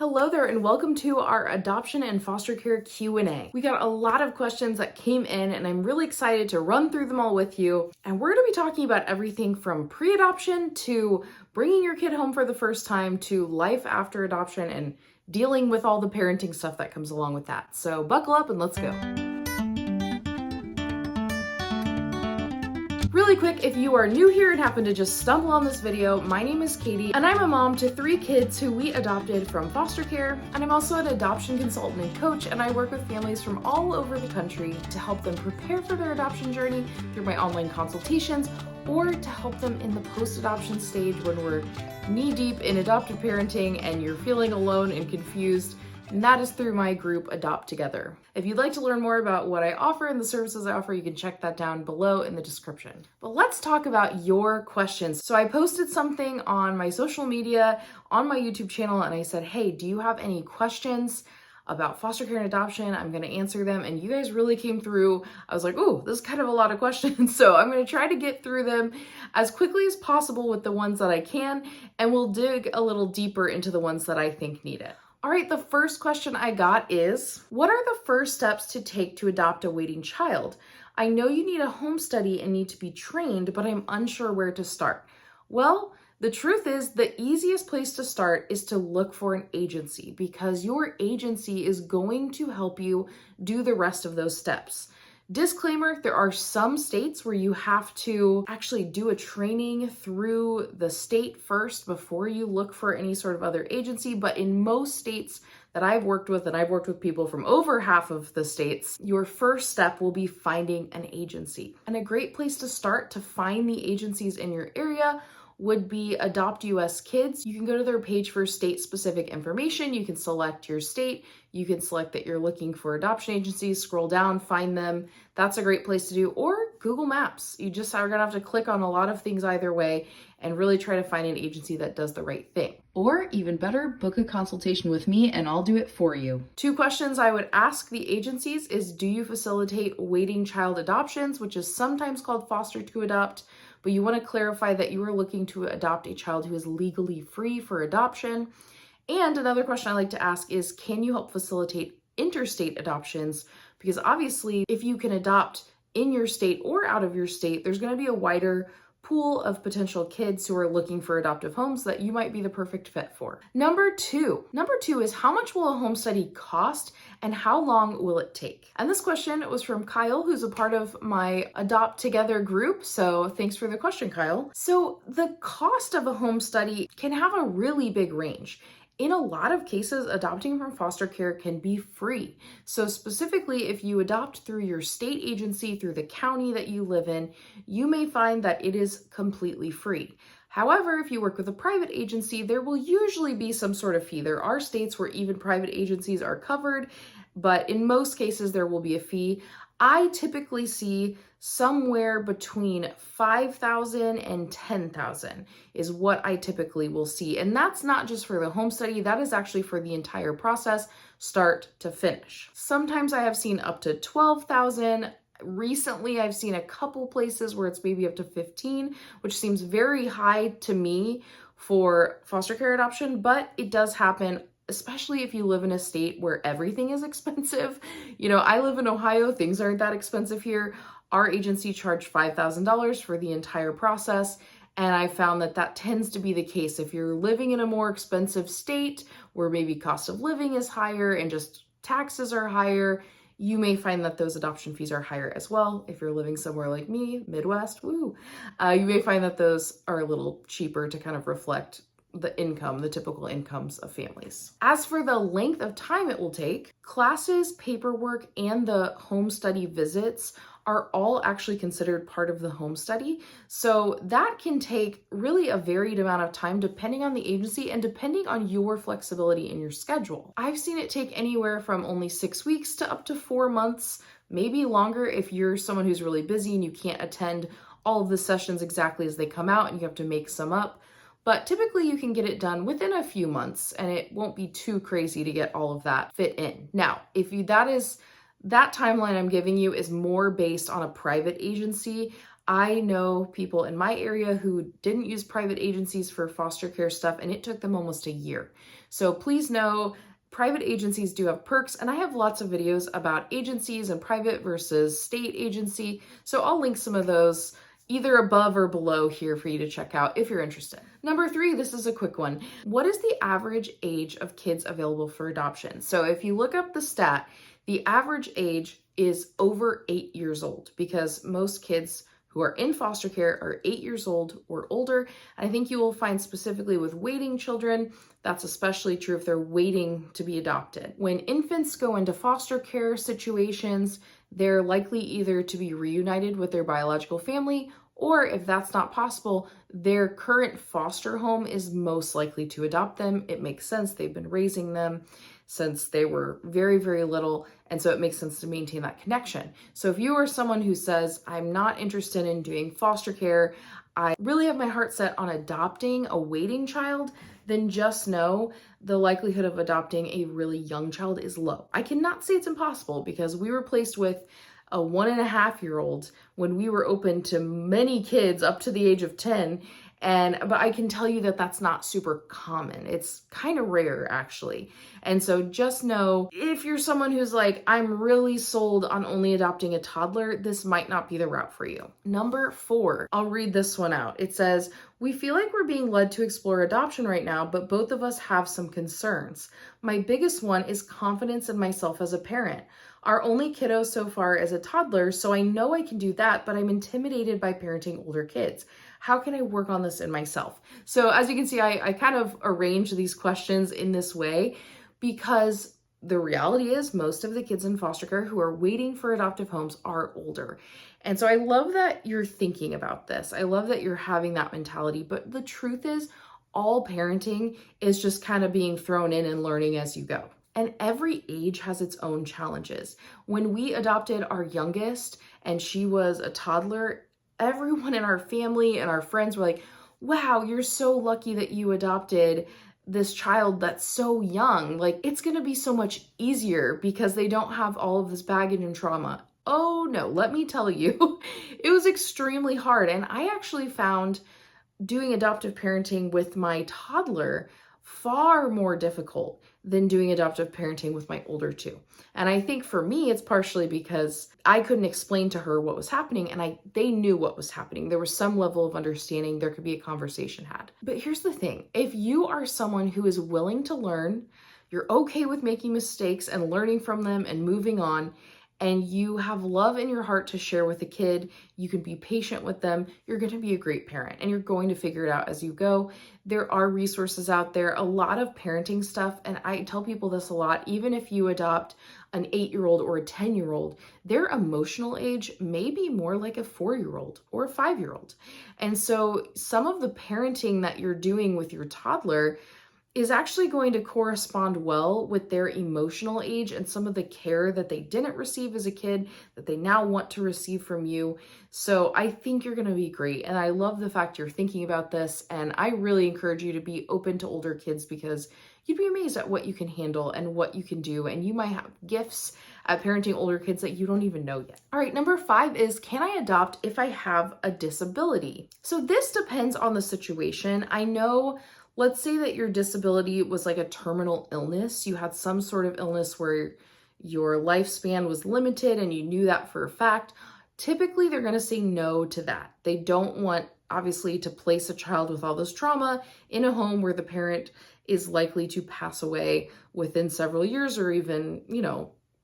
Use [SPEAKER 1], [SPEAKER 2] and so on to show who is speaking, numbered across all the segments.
[SPEAKER 1] Hello there and welcome to our adoption and foster care Q&A. We got a lot of questions that came in and I'm really excited to run through them all with you. And we're going to be talking about everything from pre-adoption to bringing your kid home for the first time to life after adoption and dealing with all the parenting stuff that comes along with that. So buckle up and let's go. Really quick, if you are new here and happen to just stumble on this video, my name is Katie and I'm a mom to 3 kids who we adopted from foster care, and I'm also an adoption consultant and coach, and I work with families from all over the country to help them prepare for their adoption journey through my online consultations or to help them in the post-adoption stage when we're knee-deep in adoptive parenting and you're feeling alone and confused. And that is through my group Adopt Together. If you'd like to learn more about what I offer and the services I offer, you can check that down below in the description. But let's talk about your questions. So I posted something on my social media, on my YouTube channel, and I said, hey, do you have any questions about foster care and adoption? I'm going to answer them. And you guys really came through. I was like, oh, this is kind of a lot of questions. So I'm going to try to get through them as quickly as possible with the ones that I can, and we'll dig a little deeper into the ones that I think need it. All right, the first question I got is, what are the first steps to take to adopt a waiting child? I know you need a home study and need to be trained, but I'm unsure where to start. Well, the truth is the easiest place to start is to look for an agency, because your agency is going to help you do the rest of those steps. Disclaimer, there are some states where you have to actually do a training through the state first before you look for any sort of other agency, but in most states that I've worked with, and I've worked with people from over half of the states, your first step will be finding an agency. And a great place to start to find the agencies in your area would be Adopt US Kids. You can go to their page for state-specific information. You can select your state. You can select that you're looking for adoption agencies, scroll down, find them. That's a great place to do. Or Google Maps. You just are gonna have to click on a lot of things either way and really try to find an agency that does the right thing. Or even better, book a consultation with me and I'll do it for you. 2 questions I would ask the agencies is, do you facilitate waiting child adoptions, which is sometimes called foster to adopt, but you want to clarify that you are looking to adopt a child who is legally free for adoption. And another question I like to ask is, can you help facilitate interstate adoptions? Because obviously, if you can adopt in your state or out of your state, there's going to be a wider pool of potential kids who are looking for adoptive homes that you might be the perfect fit for. Number two is, how much will a home study cost and how long will it take? And this question was from Kyle, who's a part of my Adopt Together group. So thanks for the question, Kyle. So the cost of a home study can have a really big range. In a lot of cases, adopting from foster care can be free. So specifically, if you adopt through your state agency, through the county that you live in, you may find that it is completely free. However, if you work with a private agency, there will usually be some sort of fee. There are states where even private agencies are covered, but in most cases, there will be a fee. I typically see somewhere between $5,000 and $10,000 is what I typically will see. And that's not just for the home study, that is actually for the entire process, start to finish. Sometimes I have seen up to $12,000. Recently, I've seen a couple places where it's maybe up to 15, which seems very high to me for foster care adoption, but it does happen, especially if you live in a state where everything is expensive. You know, I live in Ohio, things aren't that expensive here. Our agency charged $5,000 for the entire process, and I found that that tends to be the case. If you're living in a more expensive state where maybe cost of living is higher and just taxes are higher, you may find that those adoption fees are higher as well. If you're living somewhere like me, Midwest, you may find that those are a little cheaper to kind of reflect the income, the typical incomes of families. As for the length of time it will take, classes, paperwork, and the home study visits are all actually considered part of the home study. So that can take really a varied amount of time depending on the agency and depending on your flexibility in your schedule. I've seen it take anywhere from only 6 weeks to up to 4 months, maybe longer if you're someone who's really busy and you can't attend all of the sessions exactly as they come out and you have to make some up. But typically you can get it done within a few months and it won't be too crazy to get all of that fit in. Now, that timeline I'm giving you is more based on a private agency. I know people in my area who didn't use private agencies for foster care stuff, and it took them almost a year. So please know private agencies do have perks, and I have lots of videos about agencies and private versus state agency. So I'll link some of those either above or below here for you to check out if you're interested. Number 3, this is a quick one. What is the average age of kids available for adoption? So if you look up the stat, the average age is over 8 years old because most kids who are in foster care are 8 years old or older. I think you will find specifically with waiting children, that's especially true if they're waiting to be adopted. When infants go into foster care situations, they're likely either to be reunited with their biological family, or if that's not possible, their current foster home is most likely to adopt them. It makes sense. They've been raising them since they were very, very little. And so it makes sense to maintain that connection. So if you are someone who says, I'm not interested in doing foster care, I really have my heart set on adopting a waiting child, then just know the likelihood of adopting a really young child is low. I cannot say it's impossible because we were placed with a 1.5-year-old when we were open to many kids up to the age of 10. But I can tell you that that's not super common. It's kind of rare actually. And so just know if you're someone who's like, I'm really sold on only adopting a toddler, this might not be the route for you. Number 4, I'll read this one out. It says, we feel like we're being led to explore adoption right now, but both of us have some concerns. My biggest one is confidence in myself as a parent. Our only kiddo so far is a toddler, so I know I can do that, but I'm intimidated by parenting older kids. How can I work on this in myself? So as you can see, I kind of arrange these questions in this way because the reality is most of the kids in foster care who are waiting for adoptive homes are older. And so I love that you're thinking about this. I love that you're having that mentality, but the truth is all parenting is just kind of being thrown in and learning as you go. And every age has its own challenges. When we adopted our youngest and she was a toddler, everyone in our family and our friends were like, wow, you're so lucky that you adopted this child that's so young. Like, it's going to be so much easier because they don't have all of this baggage and trauma. Oh no, let me tell you, it was extremely hard. And I actually found doing adoptive parenting with my toddler far more difficult than doing adoptive parenting with my older two. And I think for me, it's partially because I couldn't explain to her what was happening and they knew what was happening. There was some level of understanding. There could be a conversation had. But here's the thing. If you are someone who is willing to learn, you're okay with making mistakes and learning from them and moving on, and you have love in your heart to share with a kid, you can be patient with them, you're going to be a great parent and you're going to figure it out as you go. There are resources out there, a lot of parenting stuff. And I tell people this a lot, even if you adopt an 8-year-old or a 10-year-old, their emotional age may be more like a 4-year-old or a 5-year-old. And so some of the parenting that you're doing with your toddler is actually going to correspond well with their emotional age and some of the care that they didn't receive as a kid that they now want to receive from you. So I think you're going to be great. And I love the fact you're thinking about this. And I really encourage you to be open to older kids because you'd be amazed at what you can handle and what you can do. And you might have gifts at parenting older kids that you don't even know yet. All right, number 5 is, can I adopt if I have a disability? So this depends on the situation. I know, let's say that your disability was like a terminal illness. You had some sort of illness where your lifespan was limited and you knew that for a fact. Typically, they're going to say no to that. They don't want, obviously, to place a child with all this trauma in a home where the parent is likely to pass away within several years or even,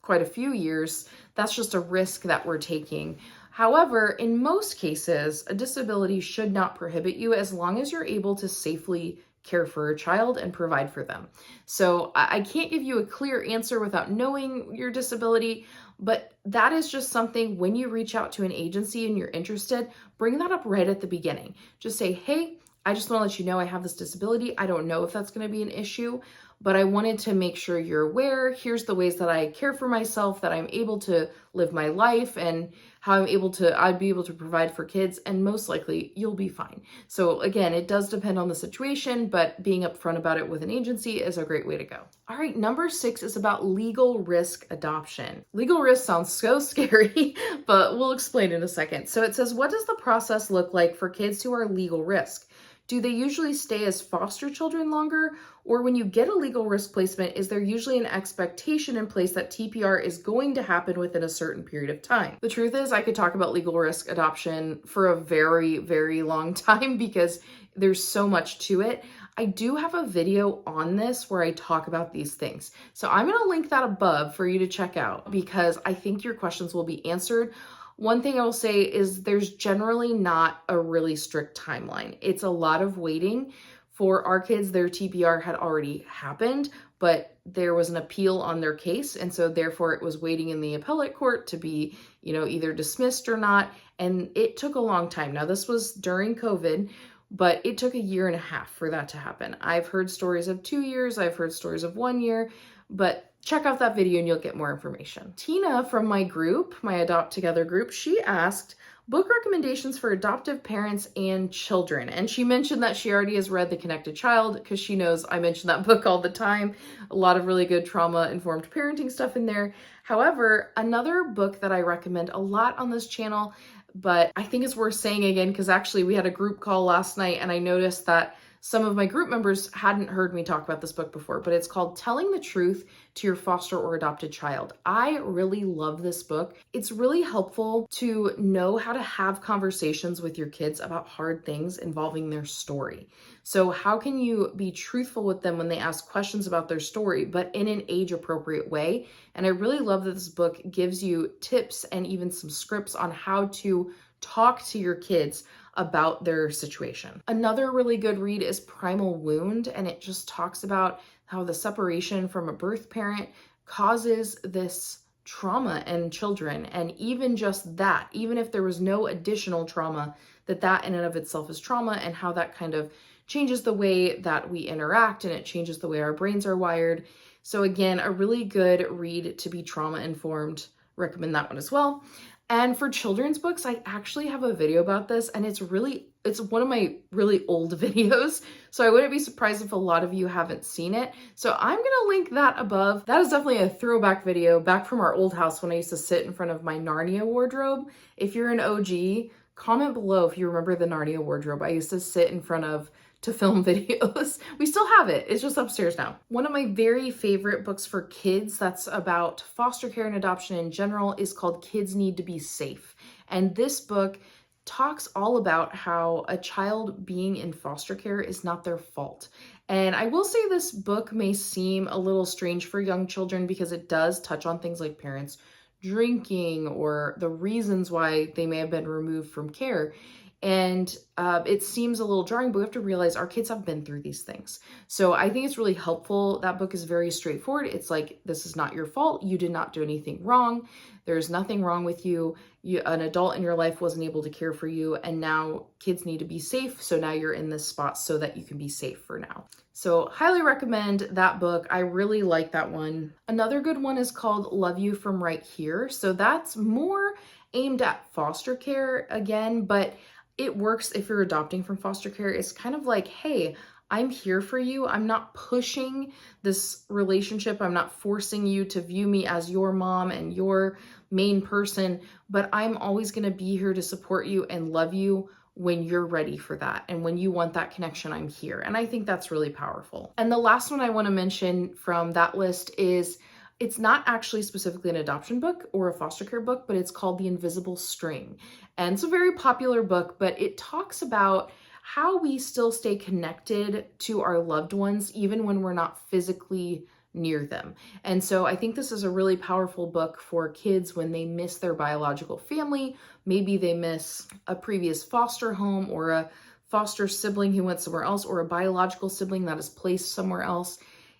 [SPEAKER 1] quite a few years. That's just a risk that we're taking. However, in most cases, a disability should not prohibit you as long as you're able to safely care for a child and provide for them. So I can't give you a clear answer without knowing your disability, but that is just something when you reach out to an agency and you're interested, bring that up right at the beginning. Just say, hey, I just want to let you know I have this disability. I don't know if that's going to be an issue, but I wanted to make sure you're aware. Here's the ways that I care for myself, that I'm able to live my life, and how I'd be able to provide for kids, and most likely you'll be fine. So again, it does depend on the situation, but being upfront about it with an agency is a great way to go. All right, number 6 is about legal risk adoption. Legal risk sounds so scary, but we'll explain in a second. So it says, what does the process look like for kids who are legal risk? Do they usually stay as foster children longer, Or when you get a legal risk placement, is there usually an expectation in place that TPR is going to happen within a certain period of time? The truth is, I could talk about legal risk adoption for a very, very long time because there's so much to it. I do have a video on this where I talk about these things. So I'm going to link that above for you to check out because I think your questions will be answered. One thing I will say is there's generally not a really strict timeline. It's a lot of waiting. For our kids, their TPR had already happened, but there was an appeal on their case. And so therefore it was waiting in the appellate court to be, either dismissed or not. And it took a long time. Now this was during COVID, but it took 1.5 years for that to happen. I've heard stories of 2 years. I've heard stories of 1 year, but check out that video and you'll get more information. Tina from my group, my Adopt Together group, she asked, book recommendations for adoptive parents and children. And she mentioned that she already has read The Connected Child because she knows I mention that book all the time. A lot of really good trauma-informed parenting stuff in there. However, another book that I recommend a lot on this channel, but I think it's worth saying again because actually we had a group call last night and I noticed that some of my group members hadn't heard me talk about this book before, but it's called Telling the Truth to Your Foster or Adopted Child. I really love this book. It's really helpful to know how to have conversations with your kids about hard things involving their story. So how can you be truthful with them when they ask questions about their story, but in an age-appropriate way? And I really love that this book gives you tips and even some scripts on how to talk to your kids about their situation. Another really good read is Primal Wound, and it just talks about how the separation from a birth parent causes this trauma in children. And even just that, even if there was no additional trauma, that in and of itself is trauma, and how that kind of changes the way that we interact and it changes the way our brains are wired. So again, a really good read to be trauma informed. Recommend that one as well. And for children's books, I actually have a video about this, and it's one of my really old videos, so I wouldn't be surprised if a lot of you haven't seen it. So I'm gonna link that above. That is definitely a throwback video back from our old house when I used to sit in front of my Narnia wardrobe. If you're an OG, comment below if you remember the Narnia wardrobe I used to sit in front of to film videos. We still have it. It's just upstairs now. One of my very favorite books for kids that's about foster care and adoption in general is called Kids Need to Be Safe. And this book talks all about how a child being in foster care is not their fault. And I will say this book may seem a little strange for young children because it does touch on things like parents drinking or the reasons why they may have been removed from care. And it seems a little jarring, but we have to realize our kids have been through these things. So I think it's really helpful. That book is very straightforward. It's like, this is not your fault. You did not do anything wrong. There's nothing wrong with you. An adult in your life wasn't able to care for you. And now kids need to be safe. So now you're in this spot so that you can be safe for now. So highly recommend that book. I really like that one. Another good one is called Love You From Right Here. So that's more aimed at foster care again, but it works if you're adopting from foster care. It's kind of like, hey, I'm here for you. I'm not pushing this relationship. I'm not forcing you to view me as your mom and your main person, but I'm always going to be here to support you and love you when you're ready for that. And when you want that connection, I'm here. And I think that's really powerful. And the last one I want to mention from that list is, it's not actually specifically an adoption book or a foster care book, but it's called The Invisible String. And it's a very popular book, but it talks about how we still stay connected to our loved ones, even when we're not physically near them. And so I think this is a really powerful book for kids when they miss their biological family. Maybe they miss a previous foster home or a foster sibling who went somewhere else, or a biological sibling that is placed somewhere else.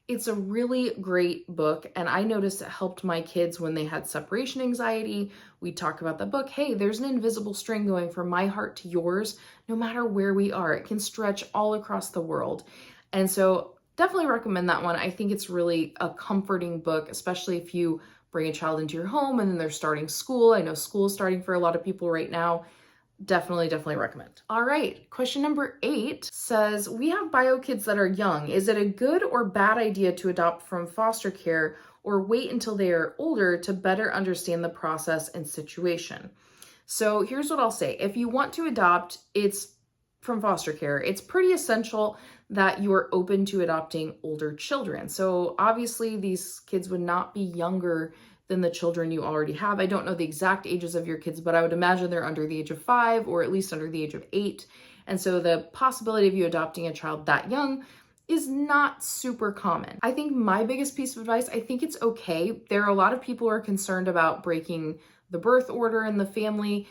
[SPEAKER 1] It's a really great book, and I noticed it helped my kids when they had separation anxiety. We talk about the book. Hey, there's an invisible string going from my heart to yours, no matter where we are. It can stretch all across the world. And so definitely recommend that one. I think it's really a comforting book, especially if you bring a child into your home and then they're starting school. I know school is starting for a lot of people right now. Definitely recommend. All right, question number 8 says, we have bio kids that are young. Is it a good or bad idea to adopt from foster care or wait until they are older to better understand the process and situation? So here's what I'll say. If you want to adopt, it's from foster care. It's pretty essential that you are open to adopting older children. So obviously these kids would not be younger than the children you already have. I don't know the exact ages of your kids, but I would imagine they're under the age of 5 or at least under the age of 8. And so the possibility of you adopting a child that young is not super common. I think my biggest piece of advice, I think it's okay. There are a lot of people who are concerned about breaking the birth order in the family.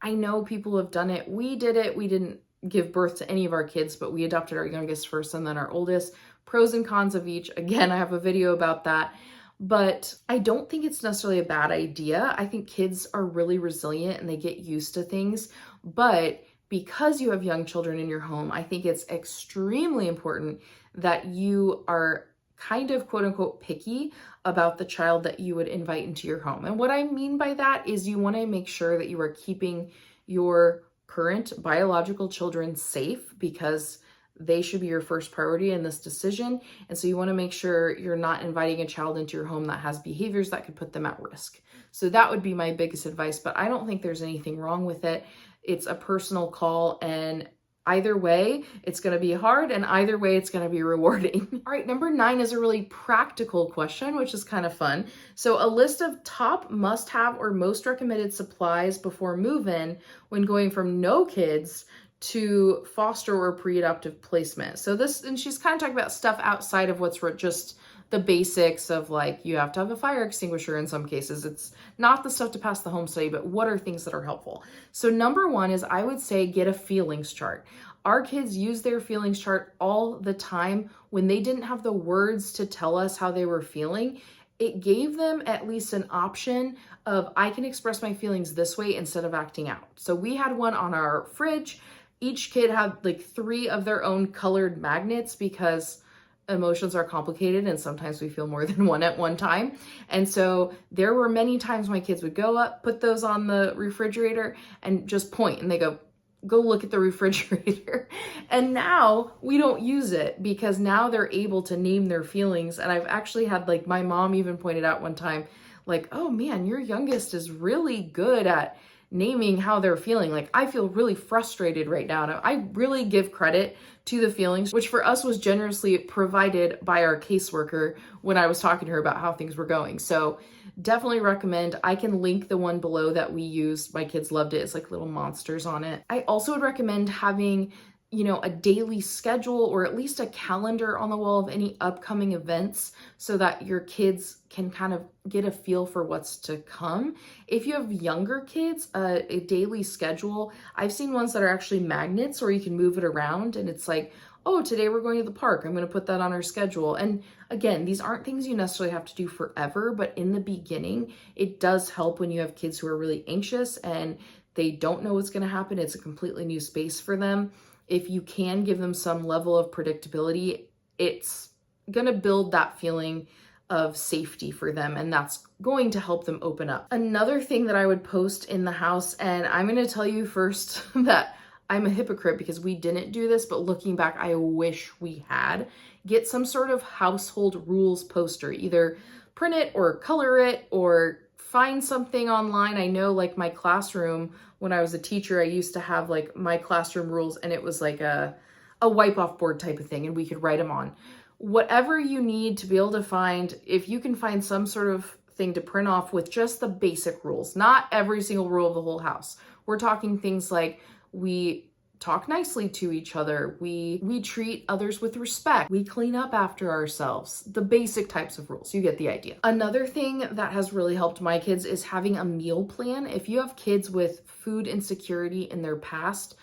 [SPEAKER 1] I know people have done it. We did it. We didn't give birth to any of our kids, but we adopted our youngest first and then our oldest. Pros and cons of each. Again, I have a video about that. But I don't think it's necessarily a bad idea. I think kids are really resilient and they get used to things. But because you have young children in your home, I think it's extremely important that you are kind of quote unquote picky about the child that you would invite into your home. And what I mean by that is you want to make sure that you are keeping your current biological children safe, because they should be your first priority in this decision. And so you want to make sure you're not inviting a child into your home that has behaviors that could put them at risk. So that would be my biggest advice, but I don't think there's anything wrong with it. It's a personal call, and either way, it's going to be hard, and either way, it's going to be rewarding. All right, number 9 is a really practical question, which is kind of fun. So a list of top must-have or most recommended supplies before move-in when going from no kids to foster or pre-adoptive placement. So this, and she's kind of talking about stuff outside of what's just the basics of, like, you have to have a fire extinguisher in some cases. It's not the stuff to pass the home study, but what are things that are helpful? So number 1 is, I would say, get a feelings chart. Our kids use their feelings chart all the time. When they didn't have the words to tell us how they were feeling, it gave them at least an option of, I can express my feelings this way instead of acting out. So we had one on our fridge. Each kid had like 3 of their own colored magnets, because emotions are complicated and sometimes we feel more than one at one time. And so there were many times my kids would go up, put those on the refrigerator and just point, and they go look at the refrigerator. And now we don't use it, because now they're able to name their feelings. And I've actually had, like, my mom even pointed out one time, like, oh man, your youngest is really good at naming how they're feeling. Like, I feel really frustrated right now. And I really give credit to the feelings, which for us was generously provided by our caseworker when I was talking to her about how things were going. So definitely recommend. I can link the one below that we used. My kids loved it. It's like little monsters on it. I also would recommend having, a daily schedule, or at least a calendar on the wall of any upcoming events, so that your kids can kind of get a feel for what's to come. If you have younger kids, a daily schedule, I've seen ones that are actually magnets where you can move it around, and it's like, oh, today we're going to the park. I'm going to put that on our schedule. And again, these aren't things you necessarily have to do forever, but in the beginning, it does help when you have kids who are really anxious and they don't know what's going to happen. It's a completely new space for them. If you can give them some level of predictability, it's going to build that feeling of safety for them, and that's going to help them open up. Another thing that I would post in the house, and I'm going to tell you first that I'm a hypocrite because we didn't do this, but looking back, I wish we had. Get some sort of household rules poster, either print it or color it or find something online. I know, like, my classroom, when I was a teacher, I used to have like my classroom rules, and it was like a wipe off board type of thing, and we could write them on. Whatever you need to be able to find, if you can find some sort of thing to print off with just the basic rules, not every single rule of the whole house. We're talking things like, we talk nicely to each other, we treat others with respect, we clean up after ourselves, the basic types of rules. You get the idea. Another thing that has really helped my kids is having a meal plan. If you have kids with food insecurity in their past,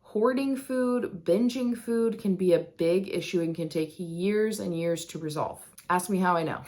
[SPEAKER 1] hoarding food, binging food can be a big issue and can take years and years to resolve. Ask me how I know.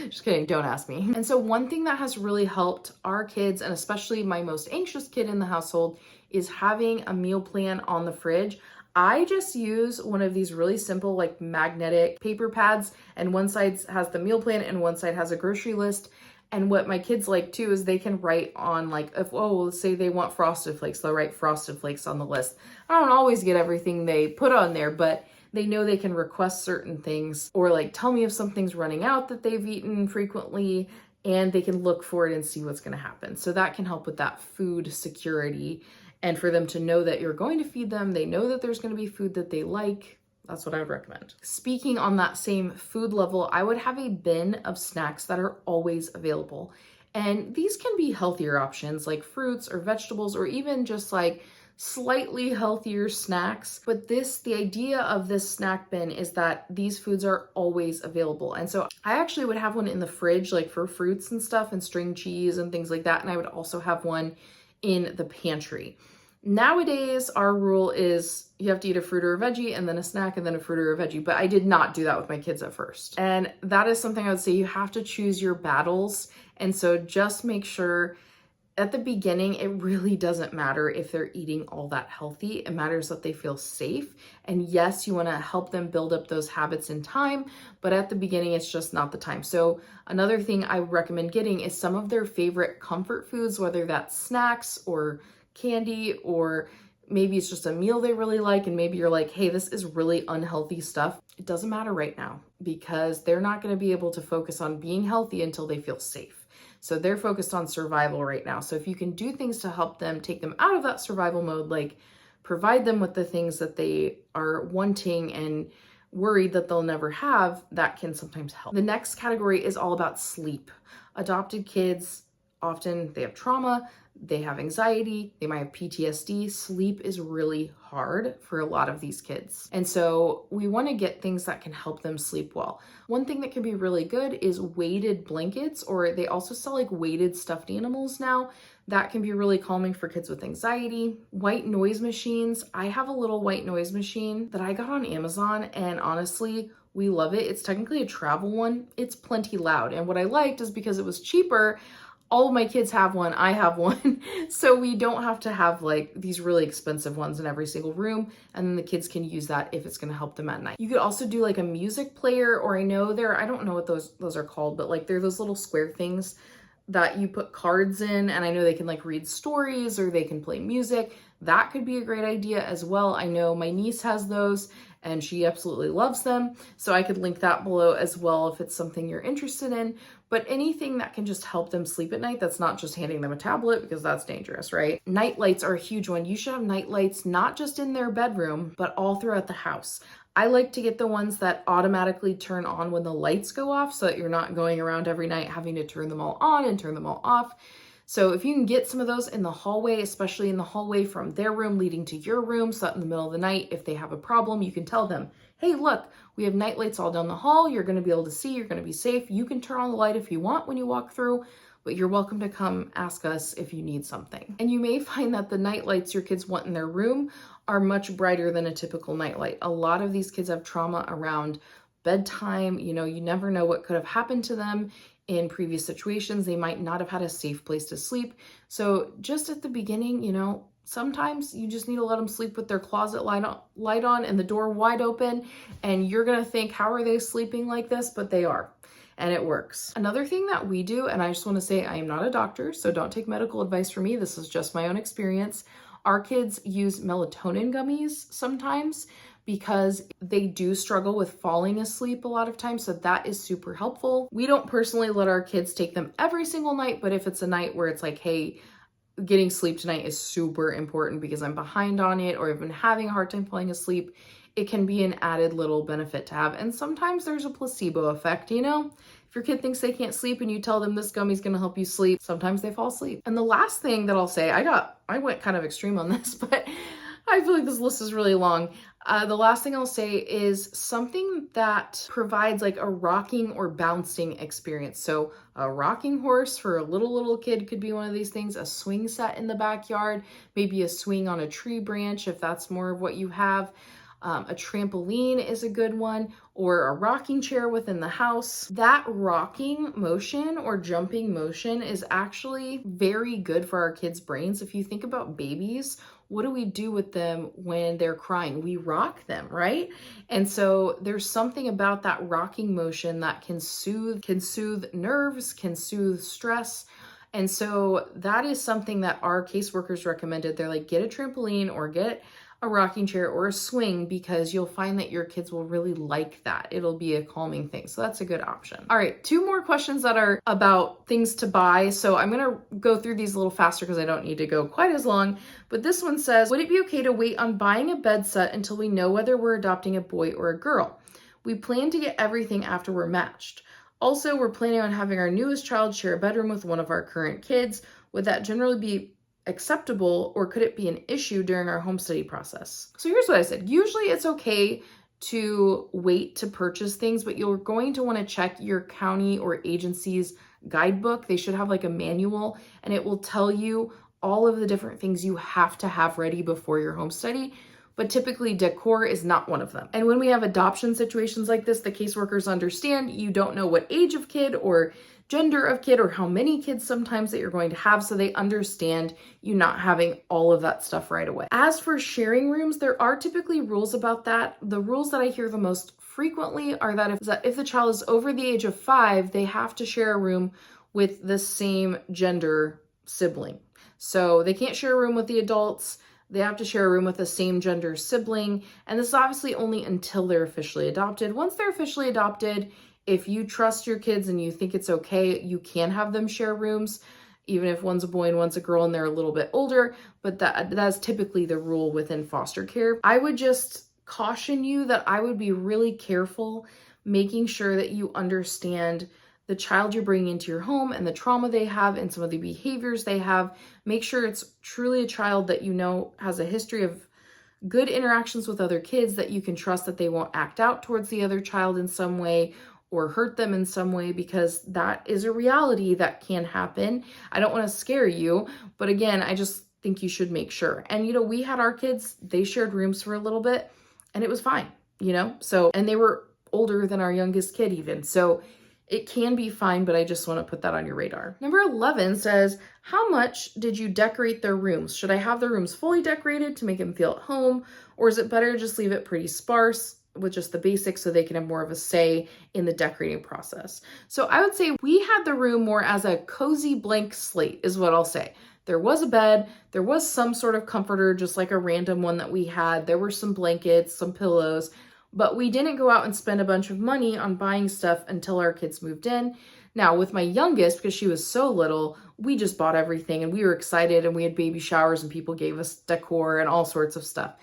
[SPEAKER 1] Just kidding, don't ask me. And so one thing that has really helped our kids, and especially my most anxious kid in the household, is having a meal plan on the fridge. I just use one of these really simple, like, magnetic paper pads, and one side has the meal plan and one side has a grocery list. And what my kids like too is they can write on, like, if, let's say they want Frosted Flakes, they'll write Frosted Flakes on the list. I don't always get everything they put on there, but they know they can request certain things, or like tell me if something's running out that they've eaten frequently, and they can look for it and see what's going to happen. So that can help with that food security, and for them to know that you're going to feed them. They know that there's going to be food that they like. That's what I would recommend. Speaking on that same food level, I would have a bin of snacks that are always available. And these can be healthier options like fruits or vegetables, or even just like slightly healthier snacks. But the idea of this snack bin is that these foods are always available. And so I actually would have one in the fridge, like for fruits and stuff and string cheese and things like that. And I would also have one in the pantry. Nowadays, our rule is you have to eat a fruit or a veggie and then a snack and then a fruit or a veggie. But I did not do that with my kids at first. And that is something I would say you have to choose your battles. And so just make sure at the beginning, it really doesn't matter if they're eating all that healthy. It matters that they feel safe. And yes, you want to help them build up those habits in time, but at the beginning, it's just not the time. So another thing I recommend getting is some of their favorite comfort foods, whether that's snacks or candy, or maybe it's just a meal they really like. And maybe you're like, hey, this is really unhealthy stuff. It doesn't matter right now because they're not going to be able to focus on being healthy until they feel safe. So they're focused on survival right now. So if you can do things to help them, take them out of that survival mode, like provide them with the things that they are wanting and worried that they'll never have, that can sometimes help. The next category is all about sleep. Adopted kids, often they have trauma, they have anxiety, they might have PTSD. Sleep is really hard for a lot of these kids. And so we want to get things that can help them sleep well. One thing that can be really good is weighted blankets, or they also sell like weighted stuffed animals now. That can be really calming for kids with anxiety. White noise machines. I have a little white noise machine that I got on Amazon, and honestly, we love it. It's technically a travel one. It's plenty loud. And what I liked is because it was cheaper, all of my kids have one, I have one. So we don't have to have like these really expensive ones in every single room. And then the kids can use that if it's gonna help them at night. You could also do like a music player, or I don't know what those are called, but like they're those little square things that you put cards in, and I know they can like read stories or they can play music. That could be a great idea as well. I know my niece has those and she absolutely loves them. So I could link that below as well if it's something you're interested in. But anything that can just help them sleep at night, that's not just handing them a tablet, because that's dangerous, right? Night lights are a huge one. You should have night lights not just in their bedroom, but all throughout the house. I like to get the ones that automatically turn on when the lights go off, so that you're not going around every night having to turn them all on and turn them all off. So if you can get some of those in the hallway, especially in the hallway from their room leading to your room, so that in the middle of the night, if they have a problem, you can tell them, hey, look, we have night lights all down the hall. You're going to be able to see, you're going to be safe. You can turn on the light if you want when you walk through, but you're welcome to come ask us if you need something. And you may find that the night lights your kids want in their room are much brighter than a typical night light. A lot of these kids have trauma around bedtime. You know, you never know what could have happened to them in previous situations. They might not have had a safe place to sleep. So just at the beginning, you know, sometimes you just need to let them sleep with their closet light on and the door wide open. And you're going to think, how are they sleeping like this? But they are. And it works. Another thing that we do, and I just want to say I am not a doctor, so don't take medical advice from me. This is just my own experience. Our kids use melatonin gummies sometimes because they do struggle with falling asleep a lot of times. So that is super helpful. We don't personally let our kids take them every single night, but if it's a night where it's like, hey, getting sleep tonight is super important because I'm behind on it, or I've been having a hard time falling asleep, it can be an added little benefit to have. And sometimes there's a placebo effect, you know? If your kid thinks they can't sleep and you tell them this gummy's gonna help you sleep, sometimes they fall asleep. And the last thing that I'll say, I went kind of extreme on this, but I feel like this list is really long. The last thing I'll say is something that provides like a rocking or bouncing experience. So a rocking horse for a little kid could be one of these things, a swing set in the backyard, maybe a swing on a tree branch if that's more of what you have. A trampoline is a good one, or a rocking chair within the house. That rocking motion or jumping motion is actually very good for our kids' brains. If you think about babies, what do we do with them when they're crying? We rock them, right? And so there's something about that rocking motion that can soothe nerves, can soothe stress. And so that is something that our caseworkers recommended. They're like, get a trampoline or get a rocking chair or a swing, because you'll find that your kids will really like that. It'll be a calming thing. So that's a good option. All right, 2 more questions that are about things to buy. So I'm gonna go through these a little faster because I don't need to go quite as long. But this one says, would it be okay to wait on buying a bed set until we know whether we're adopting a boy or a girl? We plan to get everything after we're matched. Also, we're planning on having our newest child share a bedroom with one of our current kids. Would that generally be acceptable, or could it be an issue during our home study process? So here's what I said. Usually it's okay to wait to purchase things, but you're going to want to check your county or agency's guidebook. They should have like a manual, and it will tell you all of the different things you have to have ready before your home study. But typically decor is not one of them. And when we have adoption situations like this, the caseworkers understand you don't know what age of kid or gender of kid or how many kids sometimes that you're going to have, so they understand you not having all of that stuff right away. As for sharing rooms, there are typically rules about that. The rules that I hear the most frequently are that if the child is over the age of 5, they have to share a room with the same gender sibling. So they can't share a room with the adults. They have to share a room with the same gender sibling. And this is obviously only until they're officially adopted. Once they're officially adopted, if you trust your kids and you think it's okay, you can have them share rooms, even if one's a boy and one's a girl and they're a little bit older. But that's typically the rule within foster care. I would just caution you that I would be really careful making sure that you understand the child you're bringing into your home and the trauma they have and some of the behaviors they have. Make sure it's truly a child that you know has a history of good interactions with other kids, that you can trust that they won't act out towards the other child in some way or hurt them in some way, because that is a reality that can happen. I don't want to scare you, but again, I just think you should make sure. And, we had our kids, they shared rooms for a little bit and it was fine, and they were older than our youngest kid even. So it can be fine, but I just want to put that on your radar. Number 11 says, how much did you decorate their rooms? Should I have the rooms fully decorated to make them feel at home? Or is it better to just leave it pretty sparse with just the basics so they can have more of a say in the decorating process? So I would say we had the room more as a cozy blank slate is what I'll say. There was a bed, there was some sort of comforter, just like a random one that we had. There were some blankets, some pillows, but we didn't go out and spend a bunch of money on buying stuff until our kids moved in. Now, with my youngest, because she was so little, we just bought everything and we were excited and we had baby showers and people gave us decor and all sorts of stuff.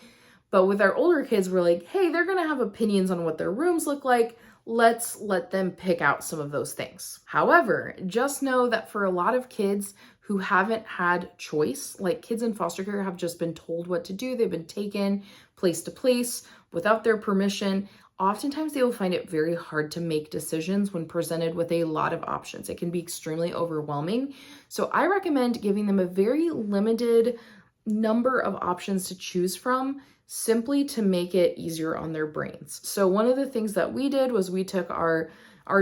[SPEAKER 1] But with our older kids, we're like, hey, they're going to have opinions on what their rooms look like. Let's let them pick out some of those things. However, just know that for a lot of kids who haven't had choice, like kids in foster care have just been told what to do. They've been taken place to place without their permission. Oftentimes they will find it very hard to make decisions when presented with a lot of options. It can be extremely overwhelming. So I recommend giving them a very limited number of options to choose from, simply to make it easier on their brains. So one of the things that we did was we took our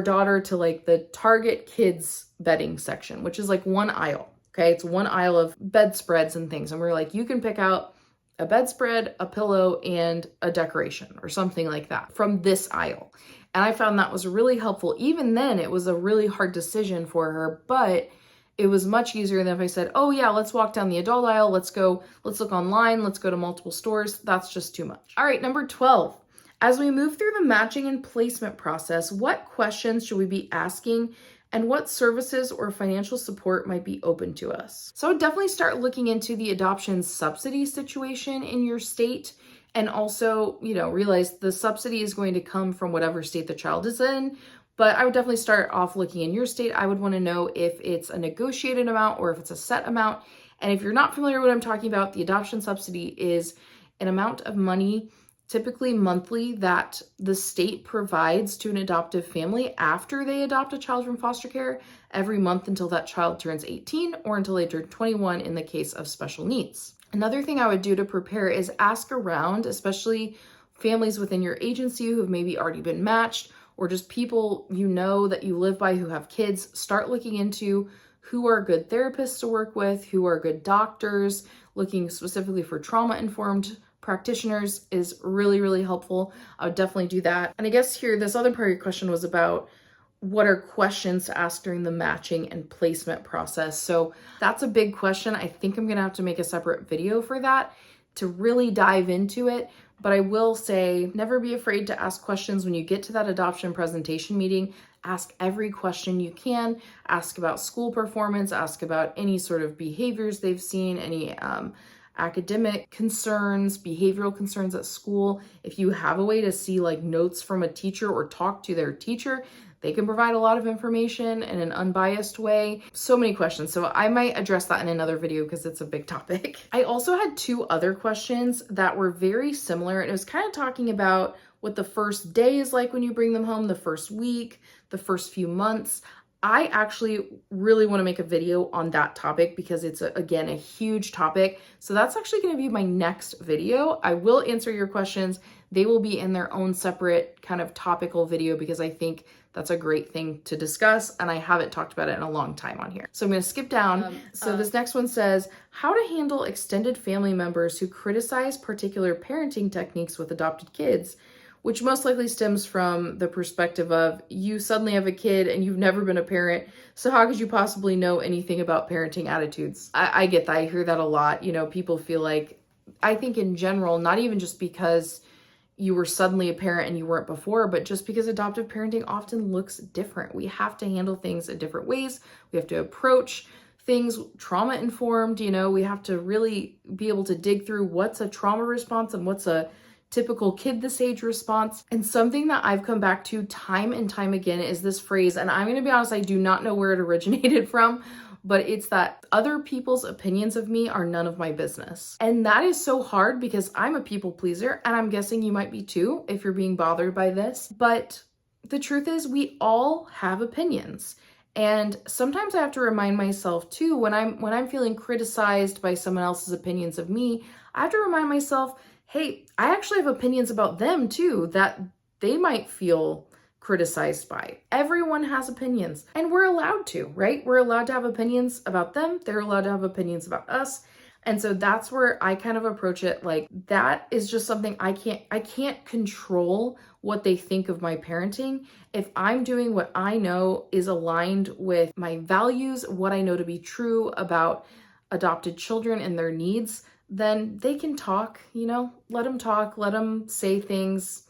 [SPEAKER 1] daughter to like the Target kids bedding section, which is like one aisle. Okay. It's one aisle of bedspreads and things. And we're like, you can pick out a bedspread, a pillow, and a decoration or something like that from this aisle. And I found that was really helpful. Even then, it was a really hard decision for her, but it was much easier than if I said, oh yeah, let's walk down the adult aisle. Let's look online. Let's go to multiple stores. That's just too much. All right, number 12. As we move through the matching and placement process, what questions should we be asking and what services or financial support might be open to us? So I would definitely start looking into the adoption subsidy situation in your state, and also, realize the subsidy is going to come from whatever state the child is in. But I would definitely start off looking in your state. I would want to know if it's a negotiated amount or if it's a set amount. And if you're not familiar with what I'm talking about, the adoption subsidy is an amount of money, typically monthly, that the state provides to an adoptive family after they adopt a child from foster care every month until that child turns 18 or until they turn 21 in the case of special needs. Another thing I would do to prepare is ask around, especially families within your agency who have maybe already been matched, or just people that you live by who have kids. Start looking into who are good therapists to work with, who are good doctors. Looking specifically for trauma-informed practitioners is really, really helpful. I would definitely do that. And I guess here, this other part of your question was about what are questions to ask during the matching and placement process. So that's a big question. I think I'm gonna have to make a separate video for that. to really dive into it. But I will say, never be afraid to ask questions when you get to that adoption presentation meeting. Ask every question you can. Ask about school performance, ask about any sort of behaviors they've seen, any academic concerns, behavioral concerns at school. If you have a way to see like notes from a teacher or talk to their teacher, they can provide a lot of information in an unbiased way. So many questions. So I might address that in another video because it's a big topic. I also had 2 other questions that were very similar. It was kind of talking about what the first day is like when you bring them home, the first week, the first few months. I actually really want to make a video on that topic because it's, again, a huge topic. So that's actually going to be my next video. I will answer your questions. They will be in their own separate kind of topical video because I think that's a great thing to discuss, and I haven't talked about it in a long time on here. So I'm going to skip down. This next one says, how to handle extended family members who criticize particular parenting techniques with adopted kids, which most likely stems from the perspective of you suddenly have a kid and you've never been a parent, so how could you possibly know anything about parenting attitudes? I get that. I hear that a lot. You know, people feel like, I think in general, not even just because you were suddenly a parent and you weren't before, but just because adoptive parenting often looks different. We have to handle things in different ways. We have to approach things trauma-informed, you know, we have to really be able to dig through what's a trauma response and what's a typical kid this age response. And something that I've come back to time and time again is this phrase, and I'm going to be honest, I do not know where it originated from, but it's that other people's opinions of me are none of my business. And that is so hard because I'm a people pleaser, and I'm guessing you might be too if you're being bothered by this. But the truth is, we all have opinions. And sometimes I have to remind myself too, when I'm feeling criticized by someone else's opinions of me, I have to remind myself, hey, I actually have opinions about them too that they might feel criticized by. Everyone has opinions, and we're allowed to, right? We're allowed to have opinions about them. They're allowed to have opinions about us. And so that's where I kind of approach it. Like, that is just something I can't control what they think of my parenting. If I'm doing what I know is aligned with my values, what I know to be true about adopted children and their needs, then they can talk, you know, let them talk, let them say things.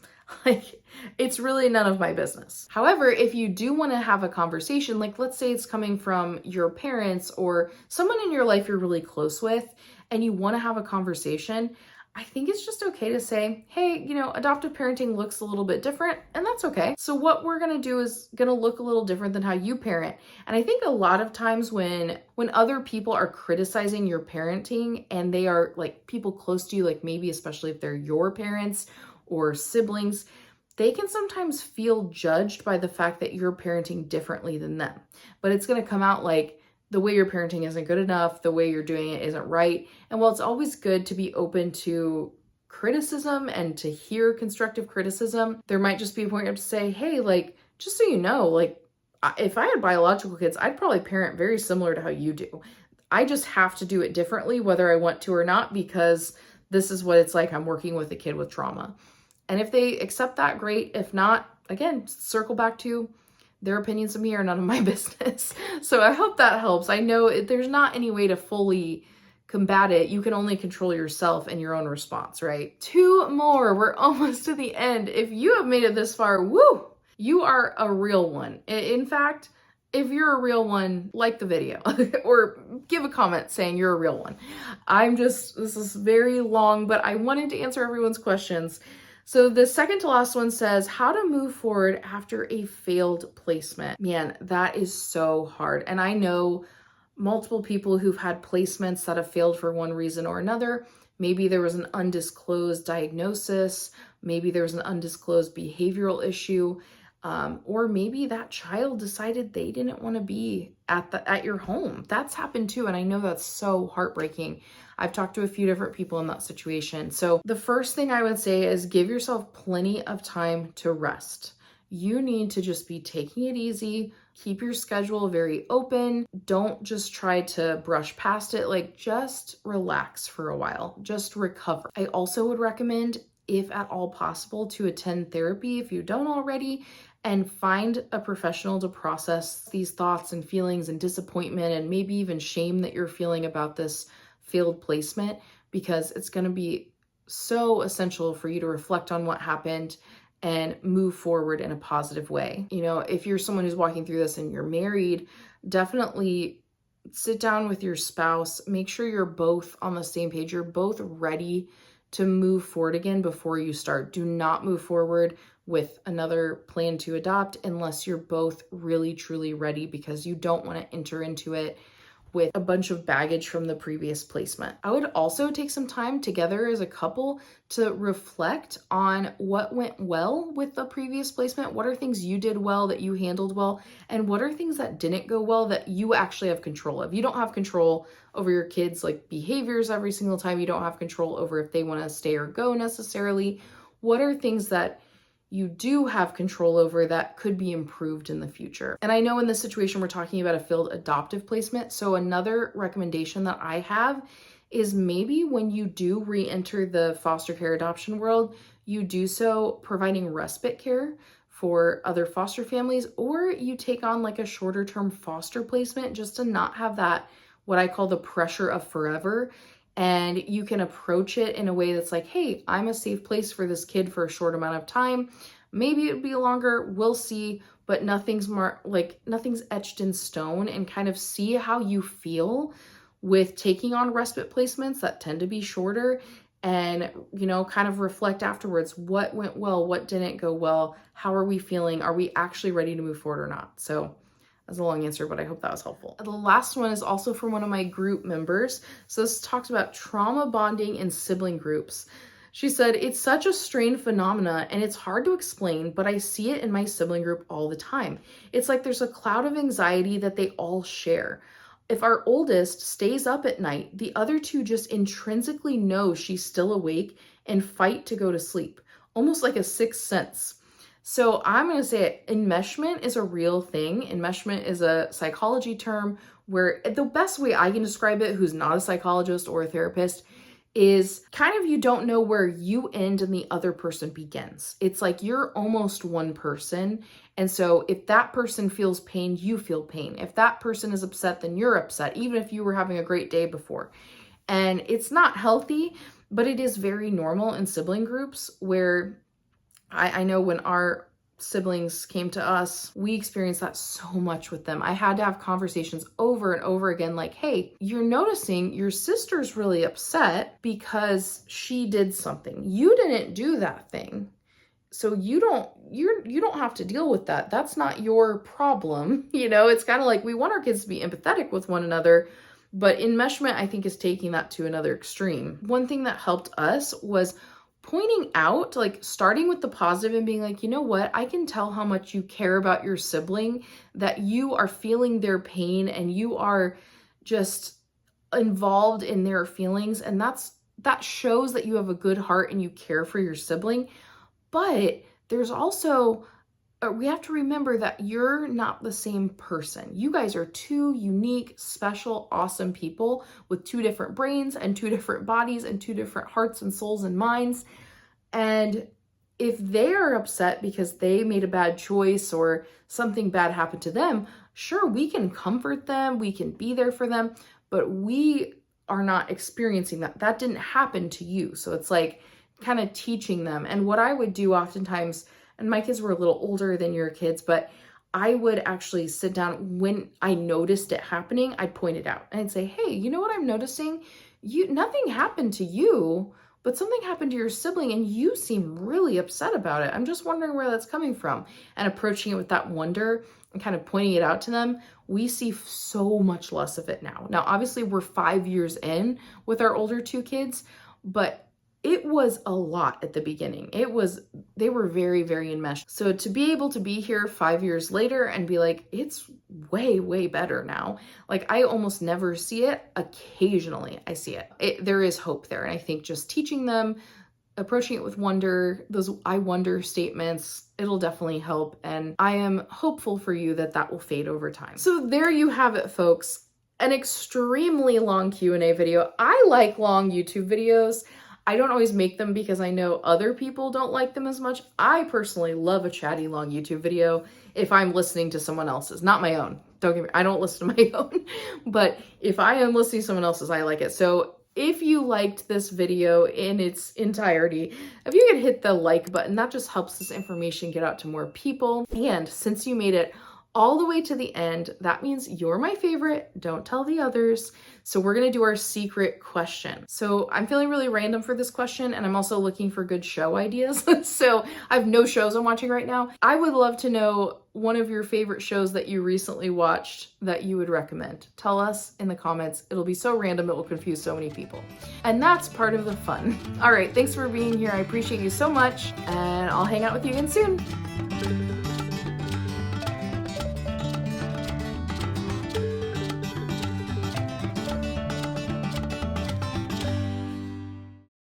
[SPEAKER 1] Like, it's really none of my business. However, if you do want to have a conversation, like let's say it's coming from your parents or someone in your life you're really close with, and you want to have a conversation, I think it's just okay to say, hey, you know, adoptive parenting looks a little bit different, and that's okay. So what we're going to do is going to look a little different than how you parent. And I think a lot of times when other people are criticizing your parenting, and they are like people close to you, like maybe especially if they're your parents or siblings, they can sometimes feel judged by the fact that you're parenting differently than them. But it's going to come out like the way you're parenting isn't good enough, the way you're doing it isn't right. And while it's always good to be open to criticism and to hear constructive criticism, there might just be a point to say, hey, like, just so you know, like, if I had biological kids, I'd probably parent very similar to how you do. I just have to do it differently, whether I want to or not, because this is what it's like. I'm working with a kid with trauma. And if they accept that, great. If not, again, circle back to their opinions of me are none of my business. So I hope that helps. I know there's not any way to fully combat it. You can only control yourself and your own response, right? 2 more. We're almost to the end. If you have made it this far, woo, you are a real one. In fact, if you're a real one, like the video or give a comment saying you're a real one. This is very long, but I wanted to answer everyone's questions. So the second to last one says, how to move forward after a failed placement. Man, that is so hard. And I know multiple people who've had placements that have failed for one reason or another. Maybe there was an undisclosed diagnosis. Maybe there was an undisclosed behavioral issue. Or maybe that child decided they didn't want to be at your home. That's happened too. And I know that's so heartbreaking. I've talked to a few different people in that situation. So the first thing I would say is give yourself plenty of time to rest. You need to just be taking it easy. Keep your schedule very open. Don't just try to brush past it. Like, just relax for a while. Just recover. I also would recommend, if at all possible, to attend therapy if you don't already, and find a professional to process these thoughts and feelings and disappointment and maybe even shame that you're feeling about this failed placement, because it's going to be so essential for you to reflect on what happened and move forward in a positive way. You know, if you're someone who's walking through this and you're married, definitely sit down with your spouse, make sure you're both on the same page, you're both ready to move forward again before you start. Do not move forward with another plan to adopt unless you're both really truly ready, because you don't want to enter into it with a bunch of baggage from the previous placement. I would also take some time together as a couple to reflect on what went well with the previous placement. What are things you did well, that you handled well, and what are things that didn't go well that you actually have control of? You don't have control over your kids' like behaviors every single time. You don't have control over if they want to stay or go necessarily. What are things that you do have control over that could be improved in the future? And I know in this situation, we're talking about a failed adoptive placement. So another recommendation that I have is maybe when you do re-enter the foster care adoption world, you do so providing respite care for other foster families, or you take on like a shorter term foster placement just to not have that, what I call the pressure of forever. And you can approach it in a way that's like, hey, I'm a safe place for this kid for a short amount of time. Maybe it'd be longer, we'll see, but nothing's nothing's etched in stone, and kind of see how you feel with taking on respite placements that tend to be shorter, and, you know, kind of reflect afterwards, what went well, what didn't go well, how are we feeling, are we actually ready to move forward or not? So that's a long answer, but I hope that was helpful. The last one is also from one of my group members. So this talks about trauma bonding in sibling groups. She said, it's such a strange phenomena and it's hard to explain, but I see it in my sibling group all the time. It's like there's a cloud of anxiety that they all share. If our oldest stays up at night, the other two just intrinsically know she's still awake and fight to go to sleep, almost like a sixth sense. So I'm going to say it, enmeshment is a real thing. Enmeshment is a psychology term where the best way I can describe it, who's not a psychologist or a therapist, is kind of you don't know where you end and the other person begins. It's like you're almost one person. And so if that person feels pain, you feel pain. If that person is upset, then you're upset, even if you were having a great day before. And it's not healthy, but it is very normal in sibling groups where I know when our siblings came to us, we experienced that so much with them. I had to have conversations over and over again, like, hey, you're noticing your sister's really upset because she did something. You didn't do that thing. So you don't have to deal with that. That's not your problem. You know, it's kind of like we want our kids to be empathetic with one another, but enmeshment, I think, is taking that to another extreme. One thing that helped us was pointing out, like starting with the positive and being like, you know what, I can tell how much you care about your sibling, that you are feeling their pain and you are just involved in their feelings. And that shows that you have a good heart and you care for your sibling. But there's also, we have to remember that you're not the same person. You guys are two unique, special, awesome people with two different brains and two different bodies and two different hearts and souls and minds. And if they are upset because they made a bad choice or something bad happened to them, sure, we can comfort them, we can be there for them, but we are not experiencing that. That didn't happen to you. So it's like kind of teaching them. And what I would do oftentimes, and my kids were a little older than your kids, but I would actually sit down when I noticed it happening, I'd point it out and I'd say, hey, you know what I'm noticing? Nothing happened to you, but something happened to your sibling and you seem really upset about it. I'm just wondering where that's coming from. And approaching it with that wonder and kind of pointing it out to them, we see so much less of it now. Now, obviously we're 5 years in with our older two kids, but it was a lot at the beginning. They were very, very enmeshed. So to be able to be here 5 years later and be like, it's way, way better now. Like I almost never see it. Occasionally I see it. There is hope there. And I think just teaching them, approaching it with wonder, those I wonder statements, it'll definitely help. And I am hopeful for you that that will fade over time. So there you have it, folks. An extremely long Q&A video. I like long YouTube videos. I don't always make them because I know other people don't like them as much. I personally love a chatty long YouTube video if I'm listening to someone else's, not my own. Don't get me, I don't listen to my own, but if I am listening to someone else's, I like it. So if you liked this video in its entirety, if you could hit the like button, that just helps this information get out to more people. And since you made it all the way to the end, that means you're my favorite. Don't tell the others. So we're gonna do our secret question. So I'm feeling really random for this question, and I'm also looking for good show ideas. So I have no shows I'm watching right now. I would love to know one of your favorite shows that you recently watched that you would recommend. Tell us in the comments. It'll be so random, it will confuse so many people. And that's part of the fun. All right, thanks for being here. I appreciate you so much, and I'll hang out with you again soon.